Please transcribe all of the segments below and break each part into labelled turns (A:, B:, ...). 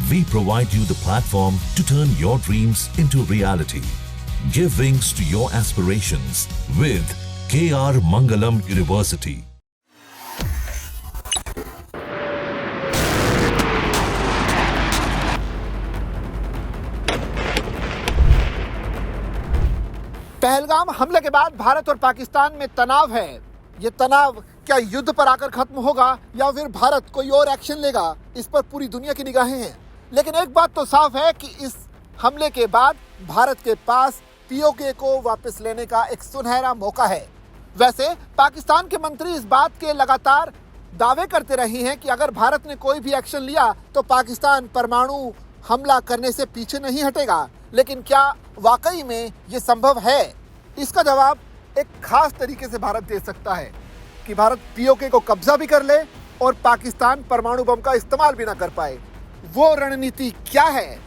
A: We provide you the platform to turn your dreams into reality. Give wings to your aspirations with KR Mangalam University.
B: Pahalgam हमले के बाद भारत और पाकिस्तान में तनाव है। ये तनाव क्या युद्ध पर आकर खत्म होगा या फिर भारत कोई और एक्शन लेगा, इस पर पूरी दुनिया की निगाहें हैं। लेकिन एक बात तो साफ है कि इस हमले के बाद भारत के पास पीओके को वापस लेने का एक सुनहरा मौका है। वैसे पाकिस्तान के मंत्री इस बात के लगातार दावे करते रहे हैं कि अगर भारत ने कोई भी एक्शन लिया तो पाकिस्तान परमाणु हमला करने से पीछे नहीं हटेगा। लेकिन क्या वाकई में ये संभव है? इसका जवाब एक खास तरीके से भारत दे सकता है कि भारत पीओके को कब्जा भी कर ले और पाकिस्तान परमाणु बम का इस्तेमाल भी ना कर पाए। वो रणनीति क्या है?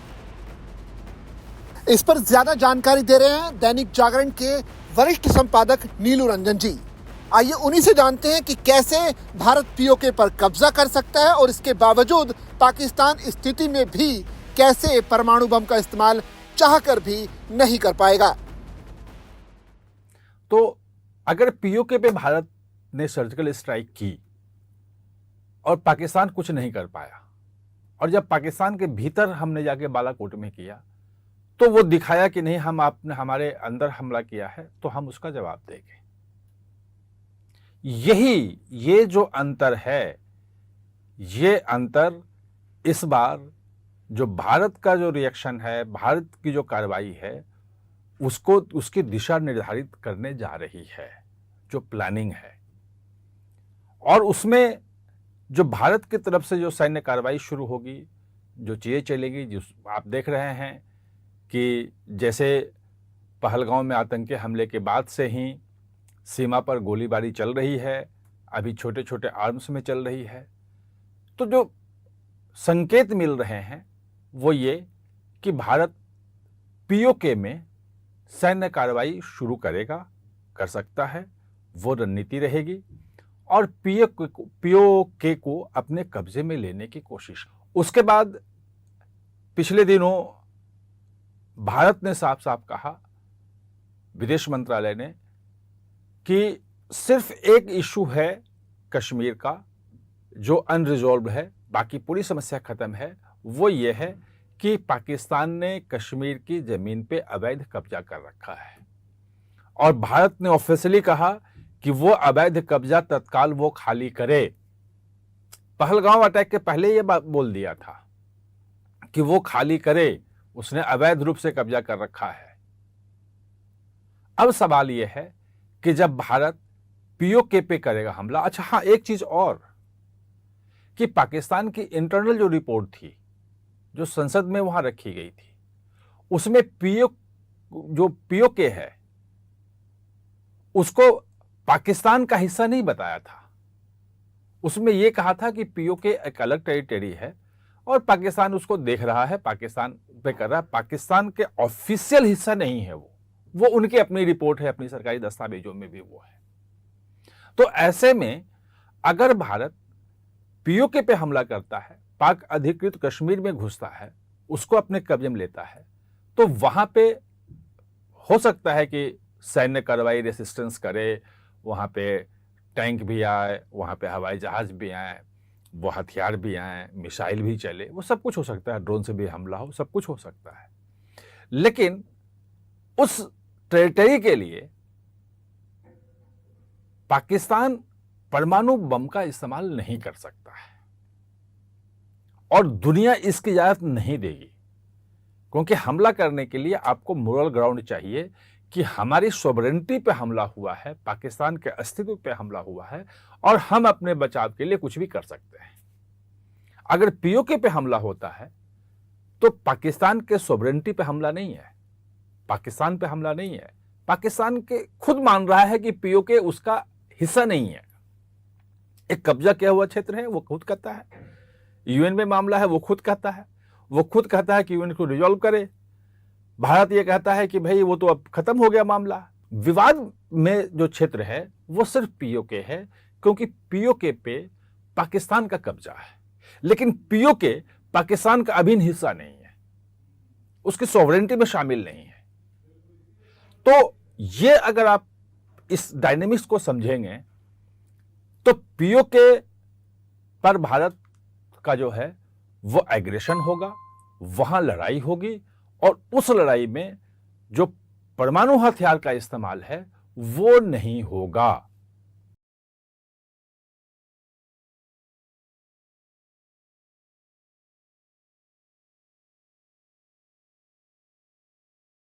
B: इस पर ज्यादा जानकारी दे रहे हैं दैनिक जागरण के वरिष्ठ संपादक नीलू रंजन जी। आइए उन्हीं से जानते हैं कि कैसे भारत पीओके पर कब्जा कर सकता है और इसके बावजूद पाकिस्तान इस स्थिति में भी कैसे परमाणु बम का इस्तेमाल चाहकर भी नहीं कर पाएगा।
C: तो अगर पीओके पे भारत ने सर्जिकल स्ट्राइक की और पाकिस्तान कुछ नहीं कर पाया, और जब पाकिस्तान के भीतर हमने जाके बालाकोट में किया तो वो दिखाया कि नहीं, हम आपने हमारे अंदर हमला किया है तो हम उसका जवाब देंगे। ये जो अंतर है, ये अंतर इस बार जो भारत का जो रिएक्शन है, भारत की जो कार्रवाई है, उसको उसकी दिशा निर्धारित करने जा रही है, जो प्लानिंग है। और उसमें जो भारत की तरफ से जो सैन्य कार्रवाई शुरू होगी, जो चीज़ें चलेगी, जो आप देख रहे हैं कि जैसे पहलगाम में आतंकी हमले के बाद से ही सीमा पर गोलीबारी चल रही है, अभी छोटे छोटे आर्म्स में चल रही है। तो जो संकेत मिल रहे हैं वो ये कि भारत पीओके में सैन्य कार्रवाई शुरू करेगा, कर सकता है, वो रणनीति रहेगी और पीओके को अपने कब्जे में लेने की कोशिश। उसके बाद पिछले दिनों भारत ने साफ साफ कहा, विदेश मंत्रालय ने, कि सिर्फ एक इशू है कश्मीर का जो अनरिजॉल्व्ड है, बाकी पूरी समस्या खत्म है। वो ये है कि पाकिस्तान ने कश्मीर की जमीन पे अवैध कब्जा कर रखा है और भारत ने ऑफिशियली कहा कि वो अवैध कब्जा तत्काल वो खाली करे। पहलगाम अटैक के पहले ये बात बोल दिया था कि वो खाली करे, उसने अवैध रूप से कब्जा कर रखा है। अब सवाल ये है कि जब भारत पीओके पे करेगा हमला। अच्छा हाँ, एक चीज और कि पाकिस्तान की इंटरनल जो रिपोर्ट थी, जो संसद में वहां रखी गई थी, उसमें जो पीओके है उसको पाकिस्तान का हिस्सा नहीं बताया था। उसमें यह कहा था कि पीओके एक अलग टेरिटरी है और पाकिस्तान उसको देख रहा है, पाकिस्तान पे कर रहा है, पाकिस्तान के ऑफिशियल हिस्सा नहीं है वो उनकी अपनी रिपोर्ट है, अपनी सरकारी दस्तावेजों में भी वो है। तो ऐसे में अगर भारत पीओके पे हमला करता है, पाक अधिकृत कश्मीर में घुसता है, उसको अपने कब्जे में लेता है, तो वहां पे हो सकता है कि सैन्य कार्रवाई रेसिस्टेंस करे, वहां पे टैंक भी आए, वहां पे हवाई जहाज भी आए, वो हथियार भी आए, मिसाइल भी चले, वो सब कुछ हो सकता है, ड्रोन से भी हमला हो, सब कुछ हो सकता है। लेकिन उस टेरिटरी के लिए पाकिस्तान परमाणु बम का इस्तेमाल नहीं कर सकता है और दुनिया इसकी इजाजत नहीं देगी, क्योंकि हमला करने के लिए आपको मोरल ग्राउंड चाहिए कि हमारी सॉवरेनिटी पे हमला हुआ है, पाकिस्तान के अस्तित्व पे हमला हुआ है और हम अपने बचाव के लिए कुछ भी कर सकते हैं। अगर पीओके पे हमला होता है तो पाकिस्तान के सॉवरेनिटी पे हमला नहीं है, पाकिस्तान पे हमला नहीं है। पाकिस्तान के खुद मान रहा है कि पीओके उसका हिस्सा नहीं है, एक कब्जा किया हुआ क्षेत्र है, वो खुद कहता है। यूएन में मामला है, वो खुद कहता है, वो खुद कहता है कि यूएन को रिजॉल्व करे। भारत ये कहता है कि भाई वो तो अब खत्म हो गया मामला। विवाद में जो क्षेत्र है वो सिर्फ पीओके है, क्योंकि पीओके पे पाकिस्तान का कब्जा है, लेकिन पीओके पाकिस्तान का अभिन्न हिस्सा नहीं है, उसकी सॉवरेनिटी में शामिल नहीं है। तो ये अगर आप इस डायनेमिक्स को समझेंगे तो पीओके पर भारत का जो है वो एग्रेशन होगा, वहां लड़ाई होगी, और उस लड़ाई में जो परमाणु हथियार का इस्तेमाल है वो नहीं होगा।